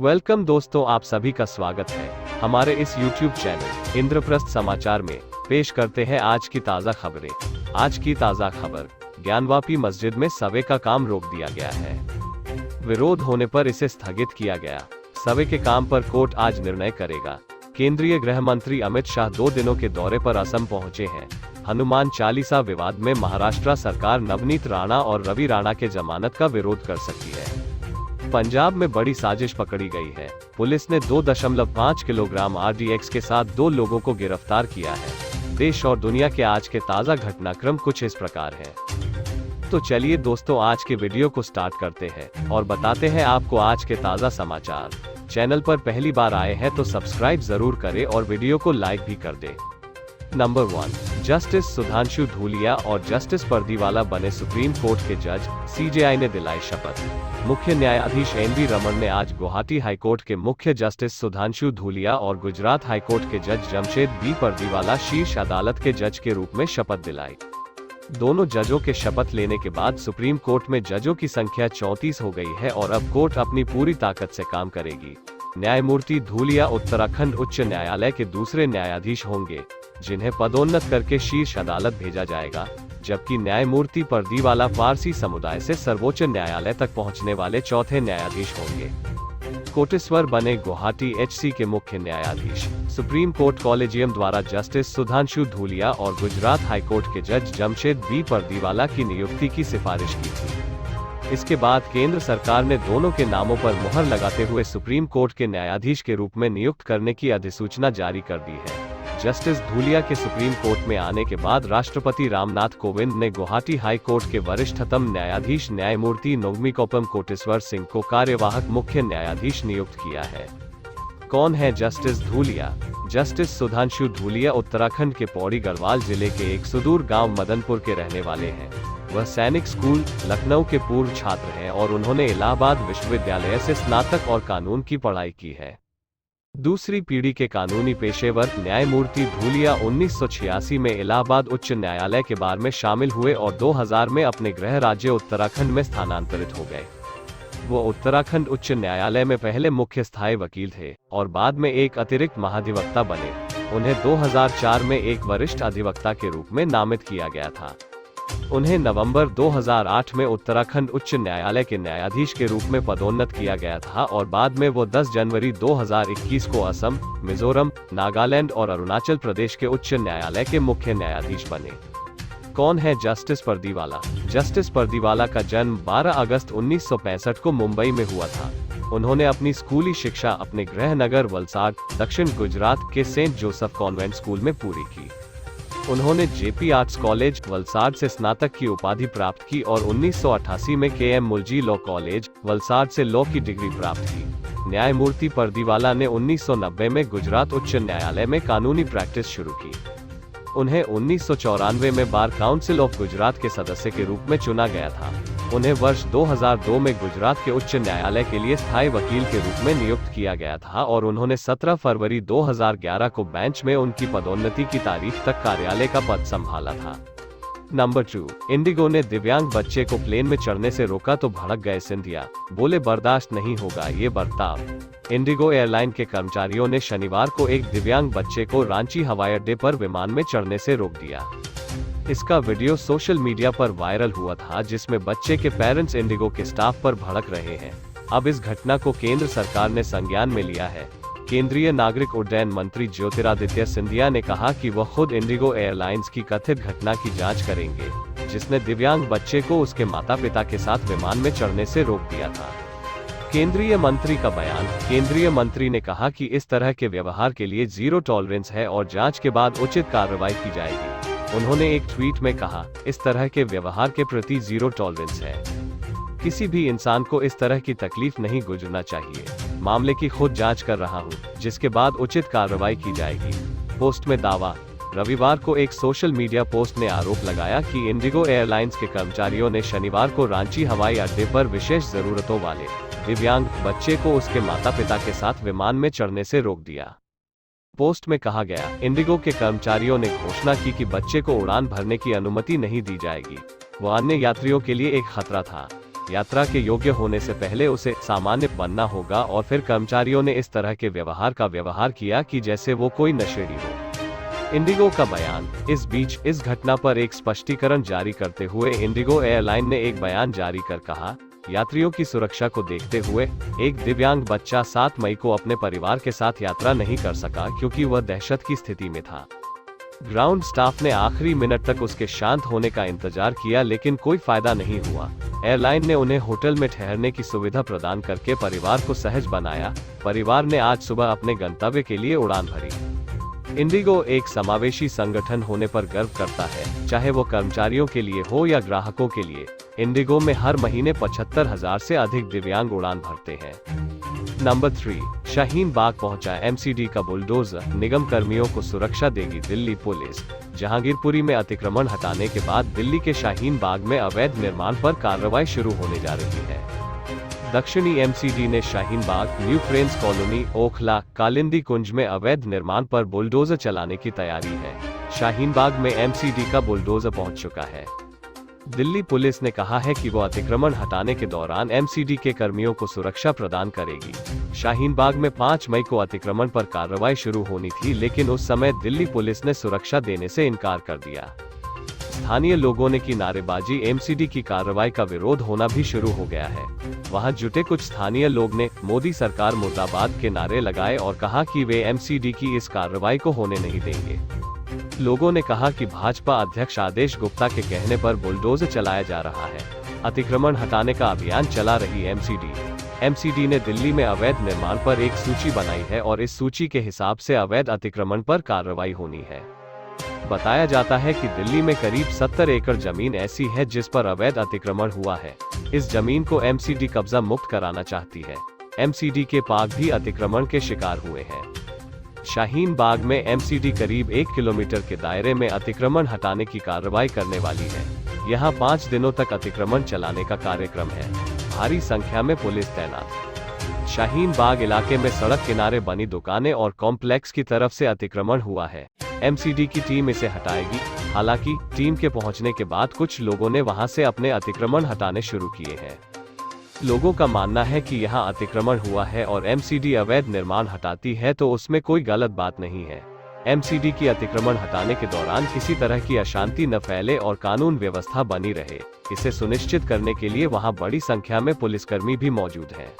Welcome दोस्तों, आप सभी का स्वागत है हमारे इस YouTube चैनल इंद्रप्रस्थ समाचार में। पेश करते हैं आज की ताज़ा खबरें। आज की ताज़ा खबर, ज्ञानवापी मस्जिद में सवे का काम रोक दिया गया है। विरोध होने पर इसे स्थगित किया गया। सवे के काम पर कोर्ट आज निर्णय करेगा। केंद्रीय गृह मंत्री अमित शाह 2 दिनों के दौरे पर असम पहुंचे हैं। हनुमान चालीसा विवाद में महाराष्ट्र सरकार नवनीत राणा और रवि राणा के जमानत का विरोध कर सकती है। पंजाब में बड़ी साजिश पकड़ी गई है। पुलिस ने 2.5 किलोग्राम RDX के साथ 2 लोगों को गिरफ्तार किया है। देश और दुनिया के आज के ताज़ा घटनाक्रम कुछ इस प्रकार हैं। तो चलिए दोस्तों, आज के वीडियो को स्टार्ट करते हैं और बताते हैं आपको आज के ताज़ा समाचार। चैनल पर पहली बार आए हैं तो सब्सक्राइब जरूर करें और वीडियो को लाइक भी कर दें। नंबर 1, जस्टिस सुधांशु धूलिया और जस्टिस परदीवाला बने सुप्रीम कोर्ट के जज। CJI ने दिलाई शपथ। मुख्य न्यायाधीश NV रमन ने आज गुवाहाटी हाईकोर्ट के मुख्य जस्टिस सुधांशु धूलिया और गुजरात हाईकोर्ट के जज जमशेद B परदीवाला शीर्ष अदालत के जज के रूप में शपथ दिलाई। दोनों जजों के शपथ लेने के बाद सुप्रीम कोर्ट में जजों की संख्या 34 हो गई है और अब कोर्ट अपनी पूरी ताकत से काम करेगी। न्यायमूर्ति धूलिया उत्तराखंड उच्च न्यायालय के दूसरे न्यायाधीश होंगे, जिन्हें पदोन्नत करके शीर्ष अदालत भेजा जाएगा, जबकि न्यायमूर्ति परदीवाला पारसी समुदाय से सर्वोच्च न्यायालय तक पहुंचने वाले चौथे न्यायाधीश होंगे। कोटेश्वर बने गुवाहाटी HC के मुख्य न्यायाधीश। सुप्रीम कोर्ट कॉलेजियम द्वारा जस्टिस सुधांशु धूलिया और गुजरात हाईकोर्ट के जज जमशेद B परदीवाला की नियुक्ति की सिफारिश की थी। इसके बाद केंद्र सरकार ने दोनों के नामों पर मुहर लगाते हुए सुप्रीम कोर्ट के न्यायाधीश के रूप में नियुक्त करने की अधिसूचना जारी कर दी है। जस्टिस धूलिया के सुप्रीम कोर्ट में आने के बाद राष्ट्रपति रामनाथ कोविंद ने गुवाहाटी हाई कोर्ट के वरिष्ठतम न्यायाधीश न्यायमूर्ति नोगमिकोपम कोटेश्वर सिंह को कार्यवाहक मुख्य न्यायाधीश नियुक्त किया है। कौन है जस्टिस धूलिया? जस्टिस सुधांशु धूलिया उत्तराखंड के पौड़ी गढ़वाल जिले के एक सुदूर गांव मदनपुर के रहने वाले हैं। वह सैनिक स्कूल लखनऊ के पूर्व छात्र हैं और उन्होंने इलाहाबाद विश्वविद्यालय से स्नातक और कानून की पढ़ाई की है। दूसरी पीढ़ी के कानूनी पेशेवर न्यायमूर्ति धूलिया 1986 में इलाहाबाद उच्च न्यायालय के बार में शामिल हुए और 2000 में अपने गृह राज्य उत्तराखंड में स्थानांतरित हो गए। वो उत्तराखंड उच्च न्यायालय में पहले मुख्य स्थायी वकील थे और बाद में एक अतिरिक्त महाधिवक्ता बने। उन्हें 2004 में एक वरिष्ठ अधिवक्ता के रूप में नामित किया गया था। उन्हें नवंबर 2008 में उत्तराखंड उच्च न्यायालय के न्यायाधीश के रूप में पदोन्नत किया गया था और बाद में वो 10 जनवरी 2021 को असम, मिजोरम, नागालैंड और अरुणाचल प्रदेश के उच्च न्यायालय के मुख्य न्यायाधीश बने। कौन है जस्टिस परदीवाला? जस्टिस परदीवाला का जन्म 12 अगस्त 1965 को मुंबई में हुआ था। उन्होंने अपनी स्कूली शिक्षा अपने गृह नगर वलसाड, दक्षिण गुजरात के सेंट जोसेफ कॉन्वेंट स्कूल में पूरी की। उन्होंने JP आर्ट्स कॉलेज वलसाड से स्नातक की उपाधि प्राप्त की और 1988 में KM मुलजी लॉ कॉलेज वलसाड से लॉ की डिग्री प्राप्त की। न्यायमूर्ति परदीवाला ने 1990 में गुजरात उच्च न्यायालय में कानूनी प्रैक्टिस शुरू की। उन्हें 1994 में बार काउंसिल ऑफ गुजरात के सदस्य के रूप में चुना गया था। उन्हें वर्ष 2002 में गुजरात के उच्च न्यायालय के लिए स्थायी वकील के रूप में नियुक्त किया गया था और उन्होंने 17 फरवरी 2011 को बेंच में उनकी पदोन्नति की तारीख तक कार्यालय का पद संभाला था। नंबर 2, इंडिगो ने दिव्यांग बच्चे को प्लेन में चढ़ने से रोका तो भड़क गए सिंधिया। बोले बर्दाश्त नहीं होगा ये बर्ताव। इंडिगो एयरलाइन के कर्मचारियों ने शनिवार को एक दिव्यांग बच्चे को रांची हवाई अड्डे पर विमान में चढ़ने से रोक दिया। इसका वीडियो सोशल मीडिया पर वायरल हुआ था, जिसमें बच्चे के पेरेंट्स इंडिगो के स्टाफ पर भड़क रहे हैं। अब इस घटना को केंद्र सरकार ने संज्ञान में लिया है। केंद्रीय नागरिक उड्डयन मंत्री ज्योतिरादित्य सिंधिया ने कहा कि वह खुद इंडिगो एयरलाइंस की कथित घटना की जांच करेंगे, जिसने दिव्यांग बच्चे को उसके माता पिता के साथ विमान में चढ़ने से रोक दिया था। केंद्रीय मंत्री का बयान। केंद्रीय मंत्री ने कहा कि इस तरह के व्यवहार के लिए जीरो टॉलरेंस है और जांच के बाद उचित कार्रवाई की जाएगी। उन्होंने एक ट्वीट में कहा, इस तरह के व्यवहार के प्रति जीरो टॉलरेंस है। किसी भी इंसान को इस तरह की तकलीफ नहीं गुजरना चाहिए। मामले की खुद जांच कर रहा हूं, जिसके बाद उचित कार्रवाई की जाएगी। पोस्ट में दावा। रविवार को एक सोशल मीडिया पोस्ट ने आरोप लगाया कि इंडिगो एयरलाइंस के कर्मचारियों ने शनिवार को रांची हवाई अड्डे पर विशेष जरूरतों वाले दिव्यांग बच्चे को उसके माता पिता के साथ विमान में चढ़ने से रोक दिया। पोस्ट में कहा गया, इंडिगो के कर्मचारियों ने घोषणा की कि बच्चे को उड़ान भरने की अनुमति नहीं दी जाएगी। वो अन्य यात्रियों के लिए एक खतरा था। यात्रा के योग्य होने से पहले उसे सामान्य बनना होगा और फिर कर्मचारियों ने इस तरह के व्यवहार किया कि जैसे वो कोई नशेड़ी हो। इंडिगो का बयान। इस बीच इस घटना पर एक स्पष्टीकरण जारी करते हुए इंडिगो एयरलाइन ने एक बयान जारी कर कहा, यात्रियों की सुरक्षा को देखते हुए एक दिव्यांग बच्चा 7 मई को अपने परिवार के साथ यात्रा नहीं कर सका क्योंकि वह दहशत की स्थिति में था। ग्राउंड स्टाफ ने आखिरी मिनट तक उसके शांत होने का इंतजार किया लेकिन कोई फायदा नहीं हुआ। एयरलाइन ने उन्हें होटल में ठहरने की सुविधा प्रदान करके परिवार को सहज बनाया। परिवार ने आज सुबह अपने गंतव्य के लिए उड़ान भरी। इंडिगो एक समावेशी संगठन होने पर गर्व करता है, चाहे वो कर्मचारियों के लिए हो या ग्राहकों के लिए। इंडिगो में हर महीने 75,000 से अधिक दिव्यांग उड़ान भरते हैं। नंबर 3, शाहीन बाग पहुंचा एमसीडी का बुलडोजर, निगम कर्मियों को सुरक्षा देगी दिल्ली पुलिस। जहांगीरपुरी में अतिक्रमण हटाने के बाद दिल्ली के शाहीन बाग में अवैध निर्माण पर कार्रवाई शुरू होने जा रही है। दक्षिणी एमसीडी ने Shaheen Bagh, New Friends Colony, Okhla, Kalindi Kunj में अवैध निर्माण पर बुलडोजर चलाने की तैयारी है। शाहीन बाग में एमसीडी का बुलडोजर पहुंच चुका है। दिल्ली पुलिस ने कहा है कि वो अतिक्रमण हटाने के दौरान एमसीडी के कर्मियों को सुरक्षा प्रदान करेगी। शाहीन बाग में 5 मई को अतिक्रमण पर कार्रवाई शुरू होनी थी लेकिन उस समय दिल्ली पुलिस ने सुरक्षा देने से इनकार कर दिया। स्थानीय लोगों ने की नारेबाजी, एमसीडी की कार्रवाई का विरोध होना भी शुरू हो गया है। वहां जुटे कुछ स्थानीय लोग ने मोदी सरकार मुर्दाबाद के नारे लगाए और कहा कि वे एमसीडी की इस कार्रवाई को होने नहीं देंगे। लोगों ने कहा कि भाजपा अध्यक्ष आदेश गुप्ता के कहने पर बुलडोजर चलाया जा रहा है। अतिक्रमण हटाने का अभियान चला रही एमसीडी ने दिल्ली में अवैध निर्माण पर एक सूची बनाई है और इस सूची के हिसाब से अवैध अतिक्रमण पर कार्रवाई होनी है। बताया जाता है कि दिल्ली में करीब 70 एकड़ जमीन ऐसी है जिस पर अवैध अतिक्रमण हुआ है। इस जमीन को एमसीडी कब्जा मुक्त कराना चाहती है। एमसीडी के पार्क भी अतिक्रमण के शिकार हुए हैं। शाहीन बाग में एमसीडी करीब 1 किलोमीटर के दायरे में अतिक्रमण हटाने की कार्रवाई करने वाली है। यहां 5 दिनों तक अतिक्रमण चलाने का कार्यक्रम है। भारी संख्या में पुलिस तैनात। शाहीन बाग इलाके में सड़क किनारे बनी दुकानें और कॉम्प्लेक्स की तरफ से अतिक्रमण हुआ है। एमसीडी की टीम इसे हटाएगी। हालांकि टीम के पहुंचने के बाद कुछ लोगों ने वहां से अपने अतिक्रमण हटाने शुरू किए हैं। लोगों का मानना है कि यहां अतिक्रमण हुआ है और एमसीडी अवैध निर्माण हटाती है तो उसमें कोई गलत बात नहीं है। एमसीडी की अतिक्रमण हटाने के दौरान किसी तरह की अशांति न फैले और कानून व्यवस्था बनी रहे, इसे सुनिश्चित करने के लिए वहां बड़ी संख्या में पुलिसकर्मी भी मौजूद हैं।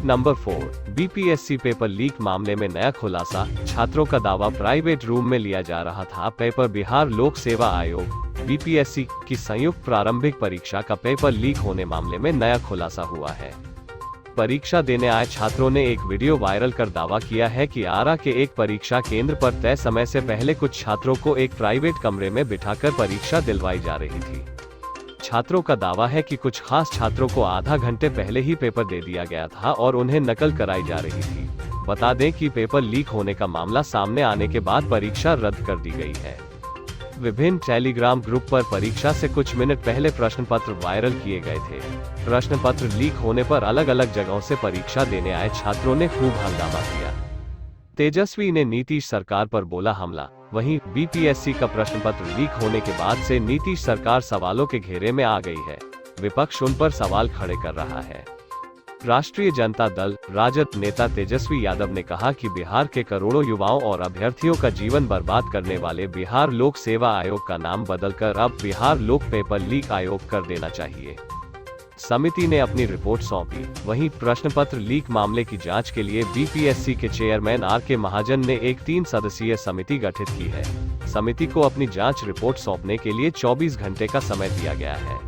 नंबर 4, बीपीएससी पेपर लीक मामले में नया खुलासा। छात्रों का दावा प्राइवेट रूम में लिया जा रहा था पेपर। बिहार लोक सेवा आयोग बीपीएससी की संयुक्त प्रारंभिक परीक्षा का पेपर लीक होने मामले में नया खुलासा हुआ है। परीक्षा देने आए छात्रों ने एक वीडियो वायरल कर दावा किया है कि आरा के एक परीक्षा केंद्र पर तय समय से पहले कुछ छात्रों को एक प्राइवेट कमरे में बिठाकर परीक्षा दिलवाई जा रही थी। छात्रों का दावा है कि कुछ खास छात्रों को आधा घंटे पहले ही पेपर दे दिया गया था और उन्हें नकल कराई जा रही थी। बता दें कि पेपर लीक होने का मामला सामने आने के बाद परीक्षा रद्द कर दी गई है। विभिन्न टेलीग्राम ग्रुप पर परीक्षा से कुछ मिनट पहले प्रश्न पत्र वायरल किए गए थे। प्रश्न पत्र लीक होने पर अलग अलग जगहों से परीक्षा देने आए छात्रों ने खूब हंगामा किया। तेजस्वी ने नीतीश सरकार पर बोला हमला। वहीं बीपीएससी का प्रश्न पत्र लीक होने के बाद से नीतीश सरकार सवालों के घेरे में आ गई है। विपक्ष उन पर सवाल खड़े कर रहा है। राष्ट्रीय जनता दल राजद नेता तेजस्वी यादव ने कहा कि बिहार के करोड़ों युवाओं और अभ्यर्थियों का जीवन बर्बाद करने वाले बिहार लोक सेवा आयोग का नाम बदलकर अब बिहार लोक पेपर लीक आयोग कर देना चाहिए। समिति ने अपनी रिपोर्ट सौंपी। वहीं प्रश्न पत्र लीक मामले की जांच के लिए बीपीएससी के चेयरमैन आर.के. महाजन ने एक 3 सदस्यीय समिति गठित की है। समिति को अपनी जांच रिपोर्ट सौंपने के लिए 24 घंटे का समय दिया गया है।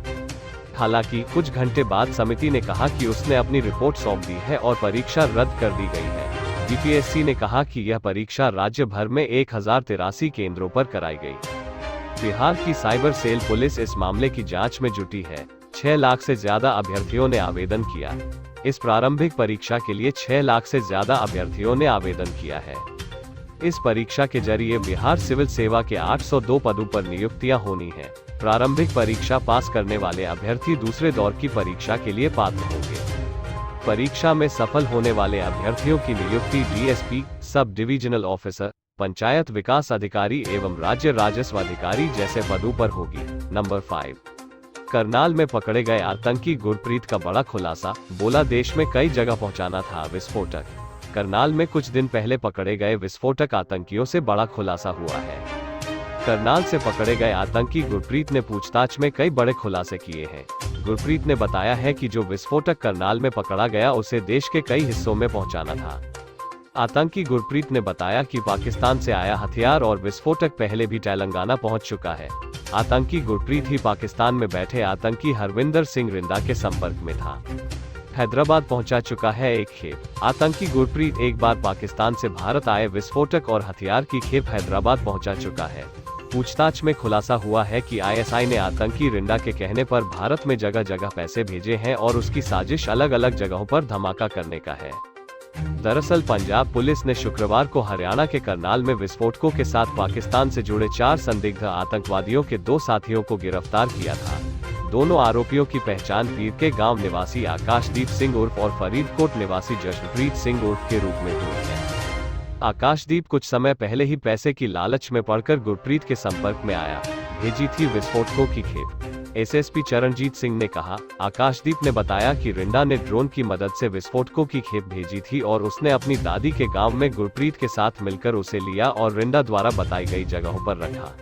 हालांकि कुछ घंटे बाद समिति ने कहा कि उसने अपनी रिपोर्ट सौंप दी है और परीक्षा रद्द कर दी गई है। बीपीएससी ने कहा कि यह परीक्षा राज्य भर में 1083 केंद्रों पर कराई गई। बिहार की साइबर सेल पुलिस इस मामले की जांच में जुटी है। 6 लाख से ज्यादा अभ्यर्थियों ने आवेदन किया। इस प्रारंभिक परीक्षा के लिए 6 लाख से ज्यादा अभ्यर्थियों ने आवेदन किया है। इस परीक्षा के जरिए बिहार सिविल सेवा के 802 पदों पर नियुक्तियां होनी है। प्रारंभिक परीक्षा पास करने वाले अभ्यर्थी दूसरे दौर की परीक्षा के लिए पात्र होंगे। परीक्षा में सफल होने वाले अभ्यर्थियों की नियुक्ति DSP, sub divisional officer, panchayat विकास अधिकारी एवं राज्य राजस्व अधिकारी जैसे पदों पर होगी। नंबर 5, करनाल में पकड़े गए आतंकी गुरप्रीत का बड़ा खुलासा, बोला देश में कई जगह पहुंचाना था विस्फोटक। करनाल में कुछ दिन पहले पकड़े गए विस्फोटक आतंकियों से बड़ा खुलासा हुआ है। करनाल से पकड़े गए आतंकी गुरप्रीत ने पूछताछ में कई बड़े खुलासे किए हैं। गुरप्रीत ने बताया है कि जो विस्फोटक करनाल में पकड़ा गया उसे देश के कई हिस्सों में पहुंचाना था। आतंकी गुरप्रीत ने बताया कि पाकिस्तान से आया हथियार और विस्फोटक पहले भी तेलंगाना पहुंच चुका है। आतंकी गुरप्रीत ही पाकिस्तान में बैठे आतंकी हरविंदर सिंह रिंदा के संपर्क में था। हैदराबाद पहुंचा चुका है एक खेप। आतंकी गुरप्रीत एक बार पाकिस्तान से भारत आए विस्फोटक और हथियार की खेप हैदराबाद पहुंचा चुका है। पूछताछ में खुलासा हुआ है कि आईएसआई ने आतंकी रिंदा के कहने पर भारत में जगह जगह पैसे भेजे हैं और उसकी साजिश अलग अलग जगहों पर धमाका करने का है। दरअसल पंजाब पुलिस ने शुक्रवार को हरियाणा के करनाल में विस्फोटकों के साथ पाकिस्तान से जुड़े 4 संदिग्ध आतंकवादियों के 2 साथियों को गिरफ्तार किया था। दोनों आरोपियों की पहचान पीर के गांव निवासी आकाशदीप सिंह उर्फ और फरीदकोट निवासी जशनप्रीत सिंह उर्फ के रूप में हुई है। आकाशदीप कुछ समय पहले ही पैसे की लालच में पड़कर गुरप्रीत के संपर्क में आया, भेजी थी विस्फोटकों की खेप। एसएसपी चरणजीत सिंह ने कहा, आकाशदीप ने बताया कि रिंदा ने ड्रोन की मदद से विस्फोटकों की खेप भेजी थी और उसने अपनी दादी के गांव में गुरप्रीत के साथ मिलकर उसे लिया और रिंदा द्वारा बताई गई जगहों पर रखा।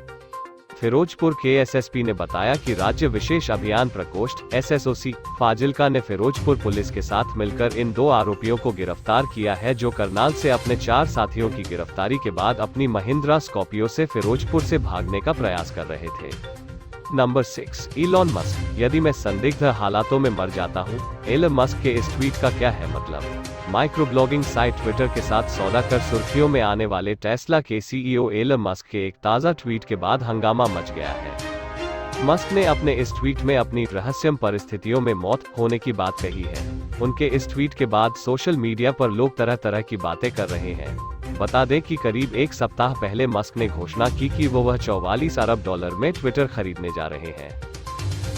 फिरोजपुर के एसएसपी ने बताया कि राज्य विशेष अभियान प्रकोष्ठ एसएसओसी फाजिल्का ने फिरोजपुर पुलिस के साथ मिलकर इन 2 आरोपियों को गिरफ्तार किया है, जो करनाल से अपने 4 साथियों की गिरफ्तारी के बाद अपनी महिंद्रा स्कॉर्पियो से फिरोजपुर से भागने का प्रयास कर रहे थे। नंबर 6, इलॉन मस्क, यदि मैं संदिग्ध हालातों में मर जाता हूं, एलन मस्क के इस ट्वीट का क्या है मतलब? माइक्रो ब्लॉगिंग साइट ट्विटर के साथ सौदा कर सुर्खियों में आने वाले टेस्ला के सीईओ एलन मस्क के एक ताज़ा ट्वीट के बाद हंगामा मच गया है। मस्क ने अपने इस ट्वीट में अपनी रहस्यमय परिस्थितियों में मौत होने की बात कही है। उनके इस ट्वीट के बाद सोशल मीडिया पर लोग तरह तरह की बातें कर रहे हैं। बता दें कि करीब 1 सप्ताह पहले मस्क ने घोषणा की कि वह $44 अरब में ट्विटर खरीदने जा रहे हैं।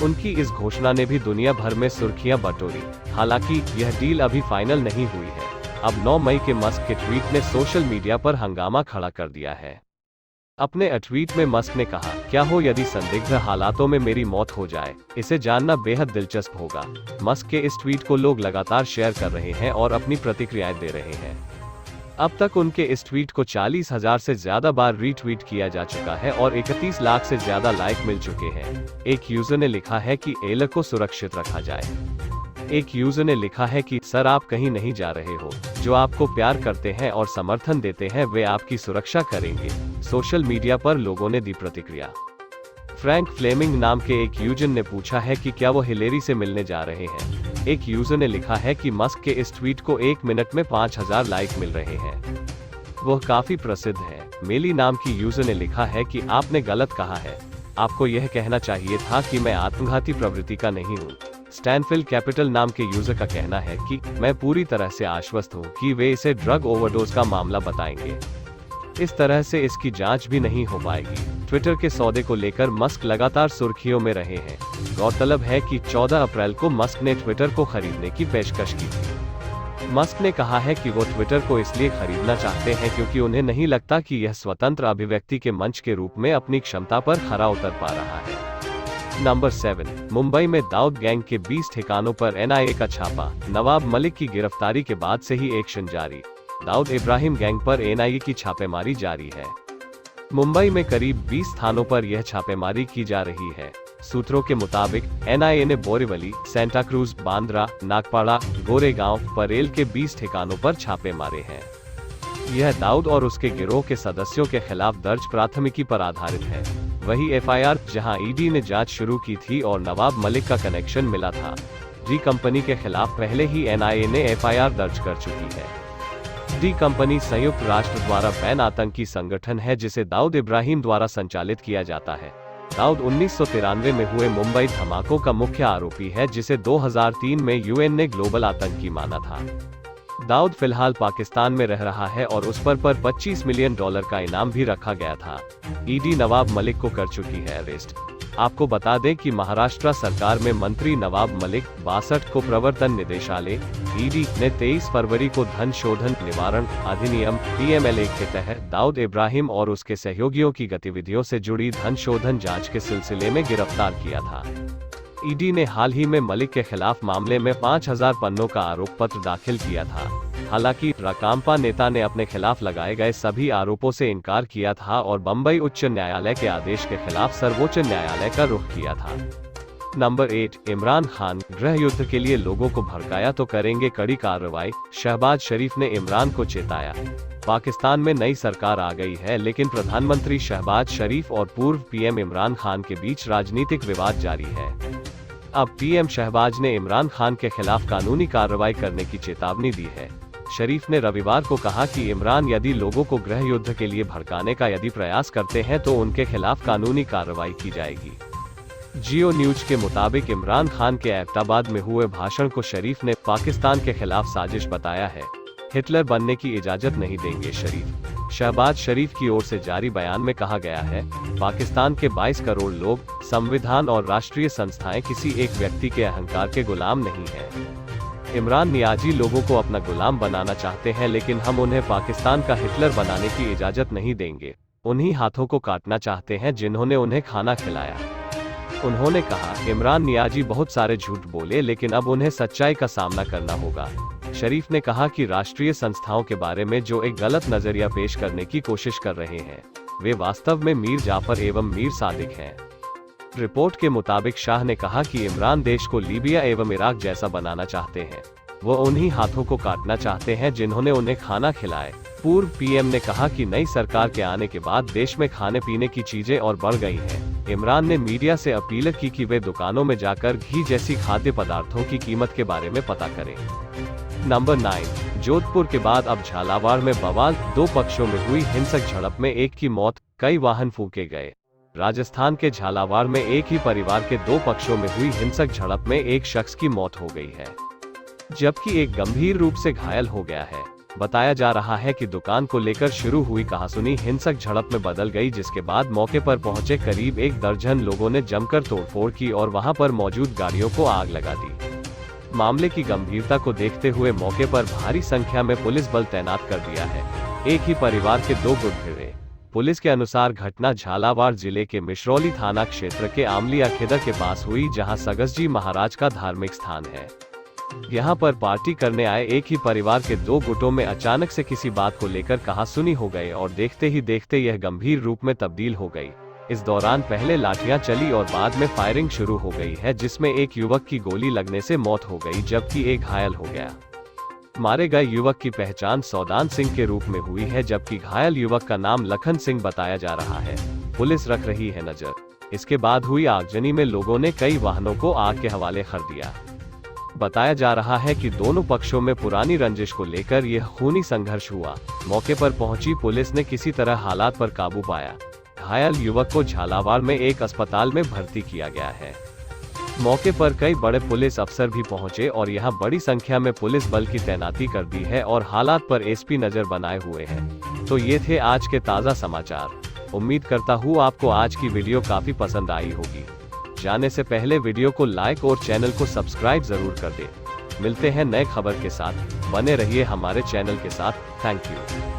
उनकी इस घोषणा ने भी दुनिया भर में सुर्खियां बटोरी। हालांकि यह डील अभी फाइनल नहीं हुई है। अब 9 मई के मस्क के ट्वीट ने सोशल मीडिया पर हंगामा खड़ा कर दिया है। अपने ट्वीट में मस्क ने कहा, क्या हो यदि संदिग्ध हालातों में मेरी मौत हो जाए, इसे जानना बेहद दिलचस्प होगा। मस्क के इस ट्वीट को लोग लगातार शेयर कर रहे हैं और अपनी प्रतिक्रियाएं दे रहे हैं। अब तक उनके इस ट्वीट को 40,000 से ज्यादा बार रीट्वीट किया जा चुका है और 31 लाख से ज्यादा लाइक मिल चुके हैं। एक यूजर ने लिखा है कि एलन को सुरक्षित रखा जाए। एक यूजर ने लिखा है कि सर आप कहीं नहीं जा रहे हो, जो आपको प्यार करते हैं और समर्थन देते हैं वे आपकी सुरक्षा करेंगे। सोशल मीडिया पर लोगों ने दी प्रतिक्रिया। फ्रैंक फ्लेमिंग नाम के एक यूजर ने पूछा है कि क्या वो हिलेरी से मिलने जा रहे हैं। एक यूजर ने लिखा है कि मस्क के इस ट्वीट को 1 मिनट में 5000 लाइक मिल रहे हैं। वह काफी प्रसिद्ध है। मेली नाम की यूजर ने लिखा है कि आपने गलत कहा है, आपको यह कहना चाहिए था कि मैं आत्मघाती प्रवृत्ति का नहीं हूँ। स्टैनफिल्ड कैपिटल नाम के यूजर का कहना है कि मैं पूरी तरह से आश्वस्त हूँ कि वे इसे ड्रग ओवरडोज का मामला बताएंगे। इस तरह से इसकी जांच भी नहीं हो पाएगी। ट्विटर के सौदे को लेकर मस्क लगातार सुर्खियों में रहे हैं। गौरतलब है कि 14 अप्रैल को मस्क ने ट्विटर को खरीदने की पेशकश की थी। मस्क ने कहा है कि वो ट्विटर को इसलिए खरीदना चाहते हैं क्योंकि उन्हें नहीं लगता कि यह स्वतंत्र अभिव्यक्ति के मंच के रूप में अपनी क्षमता पर खरा उतर पा रहा है। नंबर 7, मुंबई में दाऊद गैंग के 20 ठिकानों पर एनआईए का छापा। नवाब मलिक की गिरफ्तारी के बाद से ही एक्शन जारी। दाऊद इब्राहिम गैंग पर एनआईए की छापेमारी जारी है। मुंबई में करीब 20 थानों पर यह छापेमारी की जा रही है। सूत्रों के मुताबिक एनआईए ने बोरीवली, सेंटा क्रूज, बांद्रा, नागपाड़ा, गोरेगांव, परेल के 20 ठिकानों पर छापे मारे हैं। यह दाऊद और उसके गिरोह के सदस्यों के खिलाफ दर्ज प्राथमिकी पर आधारित है। वही एफआईआर जहां ईडी ने जांच शुरू की थी और नवाब मलिक का कनेक्शन मिला था। डी कंपनी के खिलाफ पहले ही एनआईए ने एफआईआर दर्ज कर चुकी है। डी कंपनी संयुक्त राष्ट्र द्वारा बैन आतंकी संगठन है जिसे दाऊद इब्राहिम द्वारा संचालित किया जाता है। दाऊद 1993 में हुए मुंबई धमाकों का मुख्य आरोपी है जिसे 2003 में यूएन ने ग्लोबल आतंकी माना था। दाऊद फिलहाल पाकिस्तान में रह रहा है और उस पर $25 मिलियन का इनाम भी रखा गया था। ईडी नवाब मलिक को कर चुकी है अरेस्ट। आपको बता दें कि महाराष्ट्र सरकार में मंत्री नवाब मलिक 62 को प्रवर्तन निदेशालय ईडी ने 23 फरवरी को धन शोधन निवारण अधिनियम PMLA के तहत दाऊद इब्राहिम और उसके सहयोगियों की गतिविधियों से जुड़ी धन शोधन जांच के सिलसिले में गिरफ्तार किया था। ईडी ने हाल ही में मलिक के खिलाफ मामले में 5000 पन्नों का आरोप पत्र दाखिल किया था। हालांकि राकांपा नेता ने अपने खिलाफ लगाए गए सभी आरोपों से इनकार किया था और बम्बई उच्च न्यायालय के आदेश के खिलाफ सर्वोच्च न्यायालय का रुख किया था। नंबर 8, इमरान खान गृह युद्ध के लिए लोगों को भड़काया तो करेंगे कड़ी कार्रवाई, शहबाज शरीफ ने इमरान को चेताया। पाकिस्तान में नई सरकार आ गई है, लेकिन प्रधानमंत्री शहबाज शरीफ और पूर्व पीएम इमरान खान के बीच राजनीतिक विवाद जारी है। अब पीएम शहबाज ने इमरान खान के खिलाफ कानूनी कार्रवाई करने की चेतावनी दी है। शरीफ ने रविवार को कहा कि इमरान यदि लोगों को गृह युद्ध के लिए भड़काने का यदि प्रयास करते हैं तो उनके खिलाफ कानूनी कार्रवाई की जाएगी। जियो न्यूज के मुताबिक इमरान खान के एबटाबाद में हुए भाषण को शरीफ ने पाकिस्तान के खिलाफ साजिश बताया है। हिटलर बनने की इजाजत नहीं देंगे शरीफ। शहबाज शरीफ की ओर से जारी बयान में कहा गया है, पाकिस्तान के 22 करोड़ लोग, संविधान और राष्ट्रीय संस्थाएं किसी एक व्यक्ति के अहंकार के गुलाम नहीं हैं। इमरान नियाजी लोगों को अपना गुलाम बनाना चाहते हैं, लेकिन हम उन्हें पाकिस्तान का हिटलर बनाने की इजाजत नहीं देंगे। उन्हीं हाथों को काटना चाहते हैं जिन्होंने उन्हें खाना खिलाया। उन्होंने कहा, इमरान नियाजी बहुत सारे झूठ बोले, लेकिन अब उन्हें सच्चाई का सामना करना होगा। शरीफ ने कहा कि राष्ट्रीय संस्थाओं के बारे में जो एक गलत नजरिया पेश करने की कोशिश कर रहे हैं, वे वास्तव में मीर जाफर एवं मीर सादिक हैं। रिपोर्ट के मुताबिक शाह ने कहा कि इमरान देश को लीबिया एवं इराक जैसा बनाना चाहते हैं। वो उन्हीं हाथों को काटना चाहते हैं जिन्होंने उन्हें खाना खिलाए। पूर्व पीएम ने कहा कि नई सरकार के आने के बाद देश में खाने पीने की चीजें और बढ़ गई हैं। इमरान ने मीडिया से अपील की कि वे दुकानों में जाकर घी जैसी खाद्य पदार्थों की कीमत के बारे में पता करें। नंबर 9, जोधपुर के बाद अब झालावाड़ में बवाल, 2 पक्षों में हुई हिंसक झड़प में एक की मौत, कई वाहन फूंके गए। राजस्थान के झालावाड़ में एक ही परिवार के 2 पक्षों में हुई हिंसक झड़प में एक शख्स की मौत हो गई है, जबकि एक गंभीर रूप से घायल हो गया है। बताया जा रहा है कि दुकान को लेकर शुरू हुई कहासुनी हिंसक झड़प में बदल गई, जिसके बाद मौके पर पहुंचे करीब 1 दर्जन लोगों ने जमकर तोड़फोड़ की और वहां पर मौजूद गाड़ियों को आग लगा दी। मामले की गंभीरता को देखते हुए मौके पर भारी संख्या में पुलिस बल तैनात कर दिया है। एक ही परिवार के 2 गुट भिड़े। पुलिस के अनुसार घटना झालावाड़ जिले के मिश्रौली थाना क्षेत्र के आमलिया खिदर के पास हुई, जहां सगसजी महाराज का धार्मिक स्थान है। यहाँ पर पार्टी करने आए एक ही परिवार के 2 गुटों में अचानक से किसी बात को लेकर कहासुनी हो गए और देखते ही देखते यह गंभीर रूप में तब्दील हो गई। इस दौरान पहले लाठियां चली और बाद में फायरिंग शुरू हो गई है, जिसमें एक युवक की गोली लगने से मौत हो गई, जबकि एक घायल हो गया। मारे गए युवक की पहचान सौदान सिंह के रूप में हुई है, जबकि घायल युवक का नाम लखन सिंह बताया जा रहा है। पुलिस रख रही है नजर। इसके बाद हुई आगजनी में लोगों ने कई वाहनों को आग के हवाले कर दिया। बताया जा रहा है कि दोनों पक्षों में पुरानी रंजिश को लेकर यह खूनी संघर्ष हुआ। मौके पर पहुंची पुलिस ने किसी तरह हालात पर काबू पाया। घायल युवक को झालावाड़ में एक अस्पताल में भर्ती किया गया है। मौके पर कई बड़े पुलिस अफसर भी पहुंचे और यहां बड़ी संख्या में पुलिस बल की तैनाती कर दी है और हालात पर एसपी नजर बनाए हुए हैं। तो ये थे आज के ताज़ा समाचार। उम्मीद करता हूँ आपको आज की वीडियो काफी पसंद आई होगी। जाने से पहले वीडियो को लाइक और चैनल को सब्सक्राइब जरूर कर दें। मिलते हैं नए खबर के साथ, बने रहिए हमारे चैनल के साथ। Thank you.